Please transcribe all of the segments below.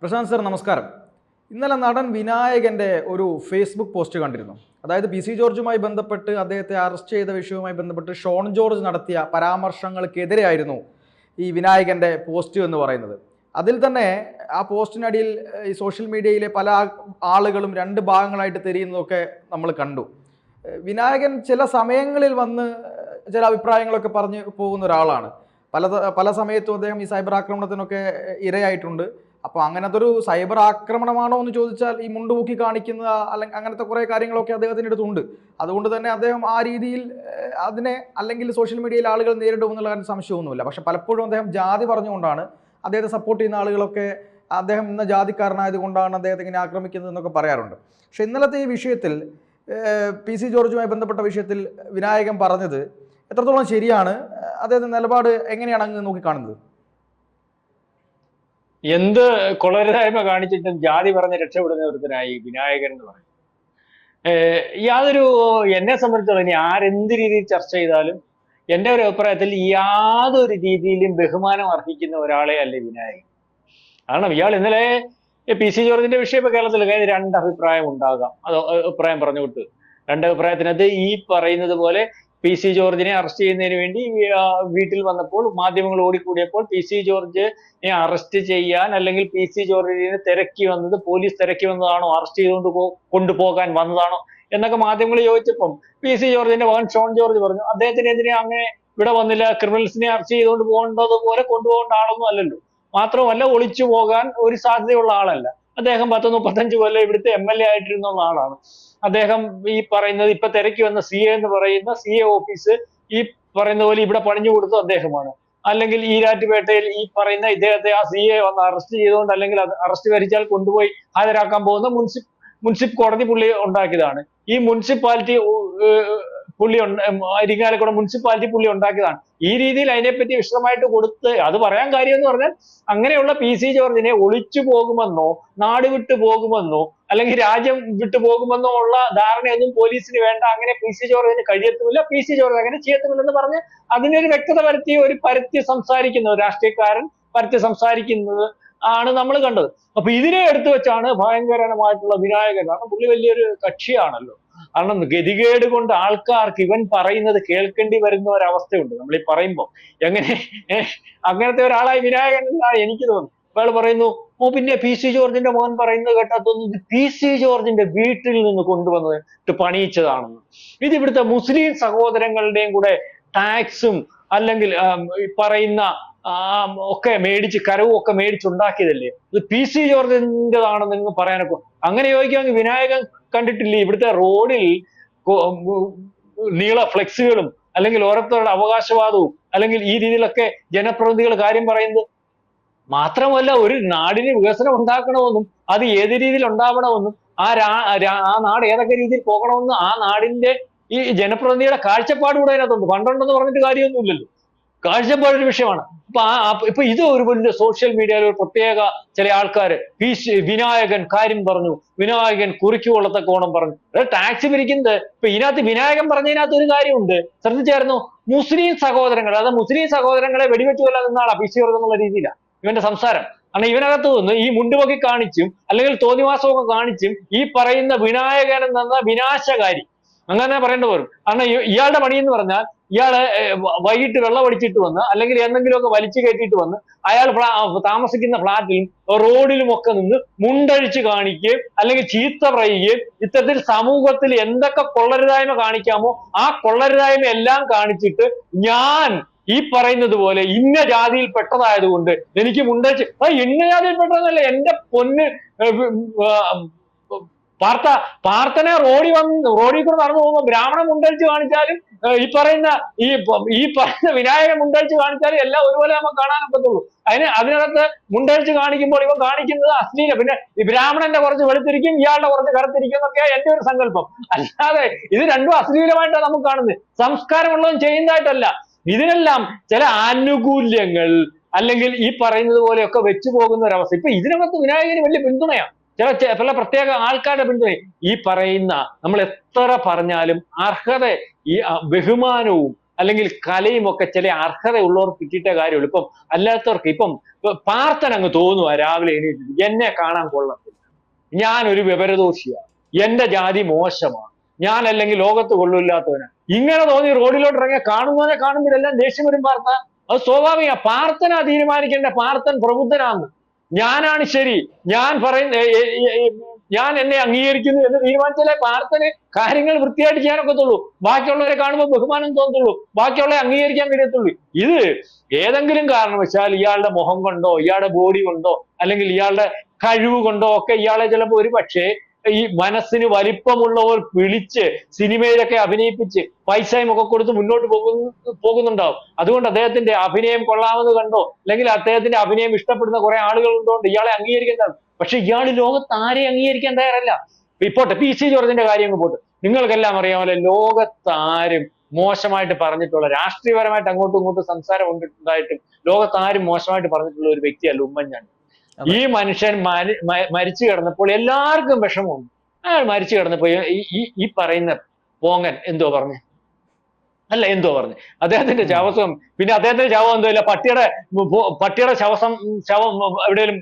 Prashant sir നമസ്കാരം. ഇന്നലെ നടൻ വിനായകൻ്റെ ഒരു ഫേസ്ബുക്ക് പോസ്റ്റ് കണ്ടിരുന്നു. അതായത് പി സി ജോർജുമായി ബന്ധപ്പെട്ട് അദ്ദേഹത്തെ അറസ്റ്റ് ചെയ്ത വിഷയവുമായി ബന്ധപ്പെട്ട് ഷോൺ ജോർജ് നടത്തിയ പരാമർശങ്ങൾക്കെതിരെയായിരുന്നു ഈ വിനായകൻ്റെ പോസ്റ്റ് എന്ന് പറയുന്നത്. അതിൽ തന്നെ ആ പോസ്റ്റിനടിയിൽ ഈ സോഷ്യൽ മീഡിയയിലെ പല ആളുകളും രണ്ട് ഭാഗങ്ങളായിട്ട് തിരിയുന്നതൊക്കെ നമ്മൾ കണ്ടു. വിനായകൻ ചില സമയങ്ങളിൽ വന്ന് ചില അഭിപ്രായങ്ങളൊക്കെ പറഞ്ഞു പോകുന്ന ഒരാളാണ്. പല സമയത്തും അദ്ദേഹം ഈ സൈബർ ആക്രമണത്തിനൊക്കെ ഇരയായിട്ടുണ്ട്. അപ്പോൾ അങ്ങനത്തെ ഒരു സൈബർ ആക്രമണമാണോ എന്ന് ചോദിച്ചാൽ ഈ മുണ്ടുമുക്കി കാണിക്കുന്ന അല്ലെങ്കിൽ അങ്ങനത്തെ കുറേ കാര്യങ്ങളൊക്കെ അദ്ദേഹത്തിൻ്റെ അടുത്തുണ്ട്. അതുകൊണ്ട് തന്നെ അദ്ദേഹം ആ രീതിയിൽ അതിനെ അല്ലെങ്കിൽ സോഷ്യൽ മീഡിയയിൽ ആളുകൾ നേരിടുമെന്നുള്ള കാര്യം സംശയമൊന്നുമില്ല. പക്ഷെ പലപ്പോഴും അദ്ദേഹം ജാതി പറഞ്ഞുകൊണ്ടാണ് അദ്ദേഹത്തെ സപ്പോർട്ട് ചെയ്യുന്ന ആളുകളൊക്കെ അദ്ദേഹം ഇന്ന ജാതിക്കാരനായത് കൊണ്ടാണ് അദ്ദേഹത്തെ ഇങ്ങനെ ആക്രമിക്കുന്നത് എന്നൊക്കെ പറയാറുണ്ട്. പക്ഷെ ഇന്നലത്തെ ഈ വിഷയത്തിൽ പി സി ജോർജുമായി ബന്ധപ്പെട്ട വിഷയത്തിൽ വിനായകൻ പറഞ്ഞത് എത്രത്തോളം ശരിയാണ്? അദ്ദേഹത്തിൻ്റെ നിലപാട് എങ്ങനെയാണ് അങ്ങ് നോക്കിക്കാണുന്നത്? എന്ത് കൊള്ളരുതായ്മ കാണിച്ചിട്ടും ജാതി പറഞ്ഞ് രക്ഷപ്പെടുന്ന ഒരുത്തനായി വിനായകൻ എന്ന് പറയും. യാതൊരു എന്നെ സംബന്ധിച്ചിടത്തോളം ഇനി ആരെന്ത് രീതിയിൽ ചർച്ച ചെയ്താലും എൻ്റെ ഒരു അഭിപ്രായത്തിൽ യാതൊരു രീതിയിലും ബഹുമാനം അർഹിക്കുന്ന ഒരാളെ അല്ലേ വിനായകൻ. കാരണം ഇയാൾ ഇന്നലെ പി സി ജോർജിന്റെ വിഷയം ഇപ്പൊ കേരളത്തിൽ രണ്ട് അഭിപ്രായം ഉണ്ടാകാം. അത് അഭിപ്രായം പറഞ്ഞു വിട്ട് രണ്ട് അഭിപ്രായത്തിനകത്ത് ഈ പറയുന്നത് പോലെ പി സി ജോർജിനെ അറസ്റ്റ് ചെയ്യുന്നതിന് വേണ്ടി വീട്ടിൽ വന്നപ്പോൾ മാധ്യമങ്ങൾ ഓടിക്കൂടിയപ്പോൾ പി സി ജോർജിനെ അറസ്റ്റ് ചെയ്യാൻ അല്ലെങ്കിൽ പി സി ജോർജിനെ തിരക്കി വന്നത് പോലീസ് തിരക്കി വന്നതാണോ, അറസ്റ്റ് ചെയ്തുകൊണ്ട് കൊണ്ടുപോകാൻ വന്നതാണോ എന്നൊക്കെ മാധ്യമങ്ങൾ ചോദിച്ചപ്പം പി സി ജോർജിന്റെ മകൻ ഷോൺ ജോർജ് പറഞ്ഞു അദ്ദേഹത്തിനെതിരെ അങ്ങനെ ഇവിടെ വന്നില്ല, ക്രിമിനൽസിനെ അറസ്റ്റ് ചെയ്തുകൊണ്ട് പോകേണ്ടതുപോലെ കൊണ്ടുപോകേണ്ട ആളൊന്നും അല്ലല്ലോ. മാത്രമല്ല ഒളിച്ചു പോകാൻ ഒരു സാധ്യതയുള്ള ആളല്ല. അദ്ദേഹം 10-35 കൊല്ലം ഇവിടുത്തെ MLA ആയിട്ടിരുന്ന ആളാണ്. അദ്ദേഹം ഈ പറയുന്നത് ഇപ്പൊ തിരക്കി വന്ന CA എന്ന് പറയുന്ന CA ഓഫീസ് ഈ പറയുന്ന പോലെ ഇവിടെ പണിഞ്ഞു കൊടുത്തത് അദ്ദേഹമാണ്. അല്ലെങ്കിൽ ഈരാറ്റുപേട്ടയിൽ ഈ പറയുന്ന ഇദ്ദേഹത്തെ ആ CA വന്ന് അറസ്റ്റ് ചെയ്തുകൊണ്ട് അല്ലെങ്കിൽ അറസ്റ്റ് വരിച്ചാൽ കൊണ്ടുപോയി ഹാജരാക്കാൻ പോകുന്ന മുൻസിഫ് കോടതി പുള്ളി ഉണ്ടാക്കിയതാണ്. ഈ മുനിസിപ്പാലിറ്റി ഇരിങ്ങാലക്കുട മുനിസിപ്പാലിറ്റി പുള്ളി ഉണ്ടാക്കിയതാണ്. ഈ രീതിയിൽ അതിനെപ്പറ്റി വിശദമായിട്ട് കൊടുത്ത് അത് പറയാൻ കാര്യം എന്ന് പറഞ്ഞാൽ അങ്ങനെയുള്ള പി സി ജോർജിനെ ഒളിച്ചു പോകുമെന്നോ നാട് വിട്ടു പോകുമെന്നോ അല്ലെങ്കിൽ രാജ്യം വിട്ടു പോകുമെന്നോ ഉള്ള ധാരണയൊന്നും പോലീസിന് വേണ്ട. അങ്ങനെ പി സി ജോർജിന് കഴിയത്തുമില്ല, പി സി ജോർജ് അങ്ങനെ ചെയ്യത്തുമില്ലെന്ന് പറഞ്ഞ് അതിനൊരു വ്യക്തത പരത്തി സംസാരിക്കുന്ന ഒരു രാഷ്ട്രീയക്കാരൻ പരത്തി സംസാരിക്കുന്നത് ആണ് നമ്മൾ കണ്ടത്. അപ്പൊ ഇതിനെ എടുത്തു വെച്ചാണ് ഭയങ്കരമായിട്ടുള്ള വിനായകൻ. കാരണം പുള്ളി വലിയൊരു കക്ഷിയാണല്ലോ. കാരണം ഗതികേട് കൊണ്ട് ആൾക്കാർക്ക് ഇവൻ പറയുന്നത് കേൾക്കേണ്ടി വരുന്ന ഒരവസ്ഥയുണ്ട്. നമ്മൾ ഈ പറയുമ്പോൾ എങ്ങനെ അങ്ങനത്തെ ഒരാളായി വിനായകൻ എന്നാണ് എനിക്ക് തോന്നുന്നത്. അയാൾ പറയുന്നു, പിന്നെ പി സി ജോർജിന്റെ മോൻ പറയുന്നത് കേട്ടാത്തൊന്നും ഇത് പി സി ജോർജിന്റെ വീട്ടിൽ നിന്ന് കൊണ്ടുവന്നിട്ട് പണിയിച്ചതാണെന്ന്. ഇത് ഇവിടുത്തെ മുസ്ലിം സഹോദരങ്ങളുടെയും കൂടെ ടാക്സും അല്ലെങ്കിൽ പറയുന്ന ഒക്കെ മേടിച്ച് കരവും ഒക്കെ മേടിച്ചുണ്ടാക്കിയതല്ലേ. ഇത് പി സി ജോർജിൻ്റെതാണെന്ന് നിങ്ങൾ പറയാനൊക്കെ. അങ്ങനെ ചോദിക്കാമെങ്കിൽ വിനായകൻ കണ്ടിട്ടില്ലേ ഇവിടുത്തെ റോഡിൽ നീള ഫ്ലെക്സുകളും അല്ലെങ്കിൽ ഓരോരുത്തരുടെ അവകാശവാദവും അല്ലെങ്കിൽ ഈ രീതിയിലൊക്കെ ജനപ്രതിനിധികൾ കാര്യം പറയുന്നത്. മാത്രമല്ല ഒരു നാടിന് വികസനം ഉണ്ടാക്കണമെന്നും അത് ഏത് രീതിയിൽ ഉണ്ടാവണമെന്നും ആ നാട് ഏതൊക്കെ രീതിയിൽ പോകണമെന്നും ആ നാടിന്റെ ഈ ജനപ്രതിനിധിയുടെ കാഴ്ചപ്പാട് കൂടെ അതിനകത്തുണ്ട്. പണ്ടുണ്ടെന്ന് പറഞ്ഞിട്ട് കാര്യമൊന്നുമില്ലല്ലോ. കാഴ്ചപ്പാടൊരു വിഷയമാണ്. ഇപ്പൊ ഇത് ഒരു വലിയ സോഷ്യൽ മീഡിയയിൽ ഒരു പ്രത്യേക ചില ആൾക്കാര് വിനായകൻ കാര്യം പറഞ്ഞു, വിനായകൻ കുറിക്ക് കൊള്ളത്തക്കോണം പറഞ്ഞു. ടാക്സ് പിരിക്കുന്നത് ഇപ്പൊ ഇതിനകത്ത് വിനായകൻ പറഞ്ഞതിനകത്ത് ഒരു കാര്യമുണ്ട്, ശ്രദ്ധിച്ചായിരുന്നു? മുസ്ലിം സഹോദരങ്ങൾ, അതായത് മുസ്ലിം സഹോദരങ്ങളെ വെടിവെച്ചു കൊല്ലാൻ നിന്നാളാ പി സി ജോർജ് എന്നുള്ള രീതിയിലാണ് ഇവന്റെ സംസാരം. കാരണം ഇവനകത്ത് നിന്ന് ഈ മുണ്ടുപൊക്കി കാണിച്ചും അല്ലെങ്കിൽ തോന്നിവാസമൊക്കെ കാണിച്ചും ഈ പറയുന്ന വിനായകൻ എന്ന വിനാശകാരി അങ്ങനെ പറയേണ്ടി വരും. കാരണം ഇയാളുടെ പണി എന്ന് പറഞ്ഞാൽ ഇയാള് വൈകിട്ട് വെള്ളം അടിച്ചിട്ട് വന്ന് അല്ലെങ്കിൽ എന്തെങ്കിലുമൊക്കെ വലിച്ചു കയറ്റിയിട്ട് വന്ന് അയാൾ താമസിക്കുന്ന ഫ്ലാറ്റിലും റോഡിലും ഒക്കെ നിന്ന് മുണ്ടഴിച്ച് കാണിക്കുകയും അല്ലെങ്കിൽ ചീത്ത പറയുകയും ഇത്തരത്തിൽ സമൂഹത്തിൽ എന്തൊക്കെ കൊള്ളരുതായ്മ കാണിക്കാമോ ആ കൊള്ളരുതായ്മ എല്ലാം കാണിച്ചിട്ട് ഞാൻ ഈ പറയുന്നത് പോലെ ഇന്ന ജാതിയിൽ പെട്ടതായതുകൊണ്ട് എനിക്ക് മുണ്ടഴിച്ച് ഇന്ന ജാതിയിൽ പെട്ടതല്ല എന്റെ പൊന്ന് പാർത്ഥന റോഡിൽ കൂടെ നടന്നു പോകുമ്പോൾ ബ്രാഹ്മണൻ മുണ്ടഴിച്ച് കാണിച്ചാലും ഈ പറയുന്ന വിനായകൻ മുണ്ടഴിച്ച് കാണിച്ചാലും എല്ലാം ഒരുപോലെ നമുക്ക് കാണാനൊക്കത്തുള്ളൂ. അതിനകത്ത് മുണ്ടഴിച്ച് കാണിക്കുമ്പോൾ ഇവൻ കാണിക്കുന്നത് അശ്ലീല, പിന്നെ ഈ ബ്രാഹ്മണന്റെ കുറച്ച് വെളുത്തിരിക്കും ഇയാളുടെ കുറച്ച് കറുത്തിരിക്കും എന്നൊക്കെയാണ് എന്റെ ഒരു സങ്കല്പം. അല്ലാതെ ഇത് രണ്ടും അശ്ലീലമായിട്ടാണ് നമുക്ക് കാണുന്നത്. സംസ്കാരമുള്ളതും ചെയ്യുന്നതായിട്ടല്ല. ഇതിനെല്ലാം ചില ആനുകൂല്യങ്ങൾ അല്ലെങ്കിൽ ഈ പറയുന്നത് പോലെയൊക്കെ വെച്ചു പോകുന്ന ഒരവസ്ഥ. ഇപ്പൊ ഇതിനകത്ത് വിനായകന് വലിയ പിന്തുണയാണ്, ചില പ്രത്യേക ആൾക്കാരുടെ പിന്തുണ. ഈ പറയുന്ന നമ്മൾ എത്ര പറഞ്ഞാലും അർഹത ഈ ബഹുമാനവും അല്ലെങ്കിൽ കലയും ഒക്കെ ചില അർഹതയുള്ളവർക്ക് കിട്ടിയിട്ടേ കാര്യമുള്ളൂ. ഇപ്പം അല്ലാത്തവർക്ക് ഇപ്പം പാർത്തൻ അങ്ങ് തോന്നുക രാവിലെ എണീറ്റിട്ട് എന്നെ കാണാൻ കൊള്ളത്തില്ല, ഞാനൊരു വിവരദോഷിയാണ്, എന്റെ ജാതി മോശമാണ്, ഞാൻ അല്ലെങ്കിൽ ലോകത്ത് കൊള്ളില്ലാത്തവനാണ്, ഇങ്ങനെ തോന്നി റോഡിലോട്ട് ഇറങ്ങിയ കാണുന്നവനെ കാണുമ്പോഴെല്ലാം ദേഷ്യം വരും പാർത്ത. അത് സ്വാഭാവിക. പാർത്തനാ തീരുമാനിക്കേണ്ട, പാർത്തൻ പ്രബുദ്ധനാണ്, ഞാനാണ് ശരി, ഞാൻ പറയുന്ന ഞാൻ എന്നെ അംഗീകരിക്കുന്നു എന്ന് തീരുമാനിച്ചാലേ പാർത്തന് കാര്യങ്ങൾ വൃത്തിയായിട്ട് ചെയ്യാനൊക്കത്തുള്ളൂ. ബാക്കിയുള്ളവരെ കാണുമ്പോൾ ബഹുമാനം തോന്നത്തുള്ളൂ, ബാക്കിയുള്ളവരെ അംഗീകരിക്കാൻ കഴിയത്തുള്ളൂ. ഇത് ഏതെങ്കിലും കാരണവശാൽ ഇയാളുടെ മുഖം കൊണ്ടോ ഇയാളുടെ ബോഡി കൊണ്ടോ അല്ലെങ്കിൽ ഇയാളുടെ കഴിവ് കൊണ്ടോ ഒക്കെ ഇയാളെ ചിലപ്പോൾ ഒരു പക്ഷേ ഈ മനസ്സിന് വലിപ്പമുള്ളവർ വിളിച്ച് സിനിമയിലൊക്കെ അഭിനയിപ്പിച്ച് പൈസയും ഒക്കെ കൊടുത്ത് മുന്നോട്ട് പോകുന്നുണ്ടാവും. അതുകൊണ്ട് അദ്ദേഹത്തിന്റെ അഭിനയം കൊള്ളാമെന്ന് കണ്ടോ അല്ലെങ്കിൽ അദ്ദേഹത്തിന്റെ അഭിനയം ഇഷ്ടപ്പെടുന്ന കുറെ ആളുകൾ ഉണ്ടോണ്ട് ഇയാളെ അംഗീകരിക്കേണ്ടതാണ്. പക്ഷെ ഇയാൾ ലോകത്ത് ആരെയും അംഗീകരിക്കാൻ തയ്യാറല്ല. ഇപ്പോട്ടെ, പി സി ജോർജിന്റെ കാര്യം അങ്ങ് പോട്ടെ. നിങ്ങൾക്കെല്ലാം അറിയാമല്ലോ, ലോകത്താരും മോശമായിട്ട് പറഞ്ഞിട്ടുള്ള, രാഷ്ട്രീയപരമായിട്ട് അങ്ങോട്ടും ഇങ്ങോട്ടും സംസാരം ഉണ്ടായിട്ടും ലോകത്താരും മോശമായിട്ട് പറഞ്ഞിട്ടുള്ള ഒരു വ്യക്തിയല്ല ഉമ്മൻചാണ്ടി. ഈ മനുഷ്യൻ മരിച്ചു കിടന്നപ്പോൾ എല്ലാവർക്കും വിഷമമുണ്ട്. അയാൾ മരിച്ചു കിടന്നപ്പോ ഈ പറയുന്ന പോങ്ങൻ എന്തോ പറഞ്ഞു, അല്ല എന്തോ പറഞ്ഞു അദ്ദേഹത്തിന്റെ ശവസം, പിന്നെ അദ്ദേഹത്തിന്റെ ശവം എന്തോ ഇല്ല, പട്ടിയുടെ ശവം എവിടെയെങ്കിലും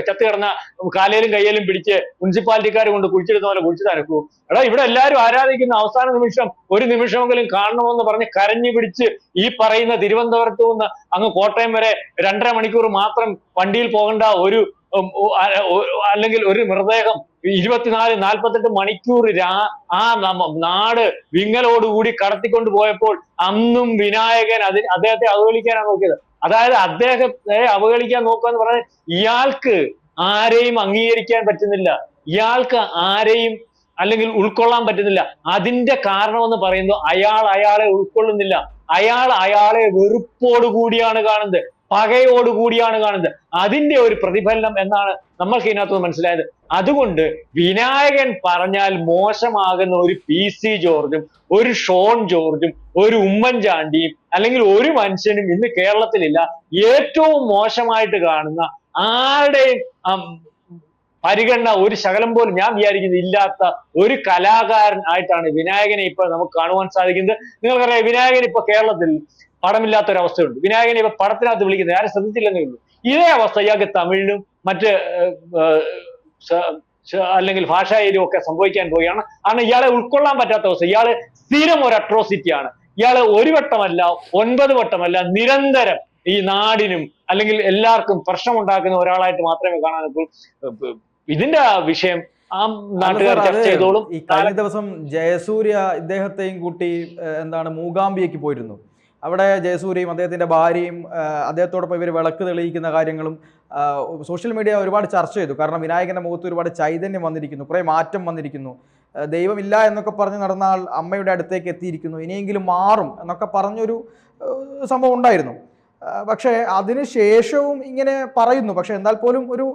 ചത്ത് കിടന്ന കാലയിലും കയ്യിലും പിടിച്ച് മുനിസിപ്പാലിറ്റിക്കാർ കൊണ്ട് കുഴിച്ചെടുത്ത പോലെ കുഴിച്ചു തരക്കൂ. എടാ, ഇവിടെ എല്ലാവരും ആരാധിക്കുന്ന അവസാന നിമിഷം ഒരു നിമിഷമെങ്കിലും കാണണമെന്ന് പറഞ്ഞ് കരഞ്ഞു പിടിച്ച് ഈ പറയുന്ന തിരുവനന്തപുരത്ത് നിന്ന് അങ്ങ് കോട്ടയം വരെ 2.5 മണിക്കൂർ മാത്രം വണ്ടിയിൽ പോകേണ്ട ഒരു അല്ലെങ്കിൽ ഒരു മൃതദേഹം 24-48 മണിക്കൂർ ആ നാട് വിങ്ങലോടുകൂടി കടത്തിക്കൊണ്ട് പോയപ്പോൾ അന്നും വിനായകൻ അദ്ദേഹത്തെ അവഹേളിക്കാനാണ് നോക്കിയത്. അതായത് അദ്ദേഹത്തെ അവഹേളിക്കാൻ നോക്കുക എന്ന് പറഞ്ഞാൽ ഇയാൾക്ക് ആരെയും അംഗീകരിക്കാൻ പറ്റുന്നില്ല, ഇയാൾക്ക് ആരെയും അല്ലെങ്കിൽ ഉൾക്കൊള്ളാൻ പറ്റുന്നില്ല. അതിന്റെ കാരണമെന്ന് പറയുന്നത് അയാളെ ഉൾക്കൊള്ളുന്നില്ല, അയാളെ വെറുപ്പോടുകൂടിയാണ് കാണുന്നത്, പകയോടുകൂടിയാണ് കാണുന്നത്. അതിന്റെ ഒരു പ്രതിഫലനം എന്നാണ് നമ്മൾക്ക് ഇതിനകത്ത് മനസ്സിലായത്. അതുകൊണ്ട് വിനായകൻ പറഞ്ഞാൽ മോശമാകുന്ന ഒരു പി സി ജോർജും ഒരു ഷോൺ ജോർജും ഒരു ഉമ്മൻചാണ്ടിയും അല്ലെങ്കിൽ ഒരു മനുഷ്യനും ഇന്ന് കേരളത്തിലില്ല. ഏറ്റവും മോശമായിട്ട് കാണുന്ന ആരുടെയും പരിഗണന ഒരു ശകലം പോലും ഞാൻ വിചാരിക്കുന്നത് ഇല്ലാത്ത ഒരു കലാകാരൻ ആയിട്ടാണ് വിനായകനെ ഇപ്പൊ നമുക്ക് കാണുവാൻ സാധിക്കുന്നത്. നിങ്ങൾക്കറിയാം, വിനായകൻ ഇപ്പൊ കേരളത്തിൽ പടമില്ലാത്തൊരവസ്ഥയുണ്ട്. വിനായകനെ ഇപ്പൊ പടത്തിനകത്ത് വിളിക്കുന്നത് ആരും ശ്രദ്ധിച്ചില്ലെന്നേ ഉള്ളൂ. ഇതേ അവസ്ഥ ഇയാൾക്ക് തമിഴിലും മറ്റ് അല്ലെങ്കിൽ ഭാഷയിലും ഒക്കെ സംഭവിക്കാൻ പോവുകയാണ്. കാരണം ഇയാളെ ഉൾക്കൊള്ളാൻ പറ്റാത്ത അവസ്ഥ. ഇയാള് സ്ഥിരം ഒരു അട്രോസിറ്റിയാണ്. ഇയാള് ഒരു വട്ടമല്ല 9 വട്ടമല്ല നിരന്തരം ഈ നാടിനും അല്ലെങ്കിൽ എല്ലാവർക്കും പ്രശ്നമുണ്ടാക്കുന്ന ഒരാളായിട്ട് മാത്രമേ കാണാനൊക്കൂ. ഇതിന്റെ വിഷയം ആ നാട്ടുകാർ ചർച്ച ചെയ്തോളും. ഈ കഴിഞ്ഞ ദിവസം ജയസൂര്യ ഇദ്ദേഹത്തെയും കൂട്ടി മൂകാംബിയയ്ക്ക് പോയിരുന്നു. അവിടെ ജയസൂര്യയും അദ്ദേഹത്തിൻ്റെ ഭാര്യയും അദ്ദേഹത്തോടൊപ്പം ഇവർ വിളക്ക് തെളിയിക്കുന്ന കാര്യങ്ങളും സോഷ്യൽ മീഡിയ ഒരുപാട് ചർച്ച ചെയ്തു. കാരണം വിനായകൻ്റെ മുഖത്ത് ഒരുപാട് ചൈതന്യം വന്നിരിക്കുന്നു, കുറേ മാറ്റം വന്നിരിക്കുന്നു, ദൈവമില്ല എന്നൊക്കെ പറഞ്ഞ് നടന്ന ആൾ അമ്മയുടെ അടുത്തേക്ക് എത്തിയിരിക്കുന്നു, ഇനിയെങ്കിലും മാറും എന്നൊക്കെ പറഞ്ഞൊരു സംഭവം ഉണ്ടായിരുന്നു. പക്ഷേ അതിന് ശേഷവും ഇങ്ങനെ പറയുന്നു. പക്ഷെ എന്നാൽ പോലും ഒരു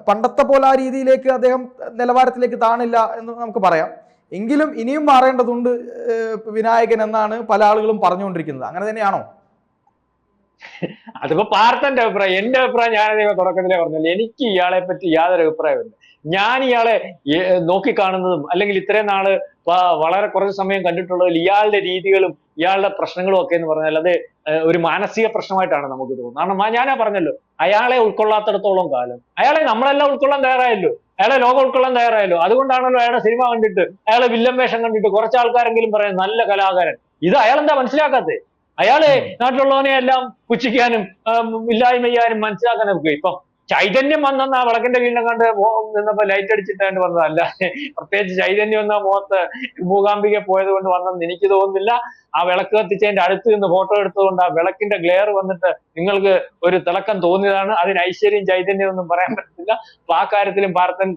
പണ്ടത്തെ പോലെ ആ രീതിയിലേക്ക് അദ്ദേഹം നിലവാരത്തിലേക്ക് താണില്ല എന്ന് നമുക്ക് പറയാം. എങ്കിലും ഇനിയും മാറേണ്ടതുണ്ട് വിനായകൻ എന്നാണ് പല ആളുകളും പറഞ്ഞുകൊണ്ടിരിക്കുന്നത്. അങ്ങനെ തന്നെയാണോ? അതിപ്പോ പാർത്തന്റെ അഭിപ്രായം. എന്റെ അഭിപ്രായം ഞാൻ തുടക്കത്തിലേ പറഞ്ഞില്ല, എനിക്ക് ഇയാളെ പറ്റി യാതൊരു അഭിപ്രായമില്ല. ഞാൻ ഇയാളെ നോക്കിക്കാണുന്നതും അല്ലെങ്കിൽ ഇത്രയും നാള് വളരെ കുറച്ച് സമയം കണ്ടിട്ടുള്ളതിൽ ഇയാളുടെ രീതികളും ഇയാളുടെ പ്രശ്നങ്ങളും ഒക്കെ എന്ന് പറഞ്ഞാൽ അത് ഒരു മാനസിക പ്രശ്നമായിട്ടാണ് നമുക്ക് തോന്നുന്നത്. കാരണം ഞാനാ പറഞ്ഞല്ലോ, അയാളെ ഉൾക്കൊള്ളാത്തിടത്തോളം കാലം അയാളെ നമ്മളെല്ലാം ഉൾക്കൊള്ളാൻ തയ്യാറായല്ലോ, അയാളെ ലോകം ഉൾക്കൊള്ളാൻ തയ്യാറായല്ലോ. അതുകൊണ്ടാണല്ലോ അയാളുടെ സിനിമ കണ്ടിട്ട് അയാളെ വില്ലൻ വേഷം കണ്ടിട്ട് കുറച്ച് ആൾക്കാരെങ്കിലും പറയാം നല്ല കലാകാരൻ. ഇത് അയാളെന്താ മനസ്സിലാക്കാത്തത്? അയാളെ നാട്ടിലുള്ളവനെ എല്ലാം പുച്ഛിക്കാനും ഇല്ലായ്മ ചെയ്യാനും മനസ്സിലാക്കാനും ഒക്കെ. ഇപ്പം ചൈതന്യം വന്നെന്ന് ആ വിളക്കിന്റെ വീണ്ടും കണ്ട് നിന്നപ്പോ ലൈറ്റ് അടിച്ചിട്ടാണ്ട് വന്നതല്ല. പ്രത്യേകിച്ച് ചൈതന്യം എന്ന മുഖത്ത് മൂകാംബിക പോയത് കൊണ്ട് വന്നെന്ന് എനിക്ക് തോന്നുന്നില്ല. ആ വിളക്ക് കത്തിച്ചതിന്റെ അടുത്ത് നിന്ന് ഫോട്ടോ എടുത്തുകൊണ്ട് ആ വിളക്കിന്റെ ഗ്ലെയർ വന്നിട്ട് നിങ്ങൾക്ക് ഒരു തിളക്കം തോന്നിയതാണ്. അതിന് ഐശ്വര്യം ചൈതന്യം ഒന്നും പറയാൻ പറ്റത്തില്ല. അപ്പൊ ആ കാര്യത്തിലും പാർത്തൻ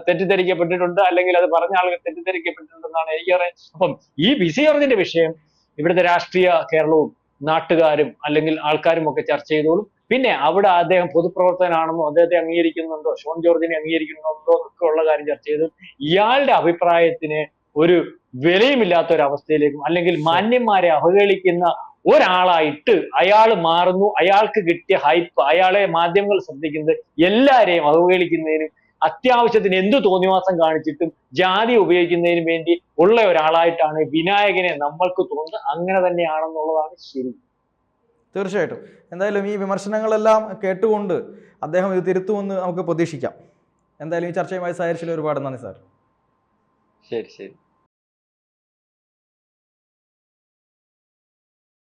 തെറ്റിദ്ധരിക്കപ്പെട്ടിട്ടുണ്ട്, അല്ലെങ്കിൽ അത് പറഞ്ഞ ആളുകൾ തെറ്റിദ്ധരിക്കപ്പെട്ടിട്ടുണ്ടെന്നാണ് എനിക്കറിയാം. അപ്പം ഈ പി സി ജോർജിന്റെ വിഷയം ഇവിടുത്തെ രാഷ്ട്രീയ കേരളവും നാട്ടുകാരും അല്ലെങ്കിൽ ആൾക്കാരും ഒക്കെ ചർച്ച ചെയ്തോളും. പിന്നെ അവിടെ അദ്ദേഹം പൊതുപ്രവർത്തകനാണെന്നോ അദ്ദേഹത്തെ അംഗീകരിക്കുന്നുണ്ടോ ഷോൺ ജോർജിനെ അംഗീകരിക്കുന്നുണ്ടോ ഒക്കെ ഉള്ള കാര്യം ചർച്ച ചെയ്തു. ഇയാളുടെ അഭിപ്രായത്തിന് ഒരു വിലയുമില്ലാത്ത ഒരു അവസ്ഥയിലേക്കും അല്ലെങ്കിൽ മാന്യന്മാരെ അവഹേളിക്കുന്ന ഒരാളായിട്ട് അയാൾ മാറുന്നു. അയാൾക്ക് കിട്ടിയ ഹൈപ്പ്, അയാളെ മാധ്യമങ്ങൾ ശ്രദ്ധിക്കുന്നത് എല്ലാരെയും അവഹേളിക്കുന്നതിനും അത്യാവശ്യത്തിന് എന്തു തോന്നിവാസം കാണിച്ചിട്ടും ജാതി ഉപയോഗിക്കുന്നതിന് വേണ്ടി ഉള്ള ഒരാളായിട്ടാണ് വിനായകനെ നമ്മൾക്ക് തോന്നുന്നത്. അങ്ങനെ തന്നെയാണെന്നുള്ളതാണ് ശരി. തീർച്ചയായിട്ടും. എന്തായാലും ഈ വിമർശനങ്ങളെല്ലാം കേട്ടുകൊണ്ട് അദ്ദേഹം ഇത് തിരുത്തുമെന്ന് നമുക്ക് പ്രതീക്ഷിക്കാം. എന്തായാലും ഈ ചർച്ചയുമായി സഹകരിച്ചതിൽ ഒരുപാട് നന്ദി സാർ. ശരി ശരി.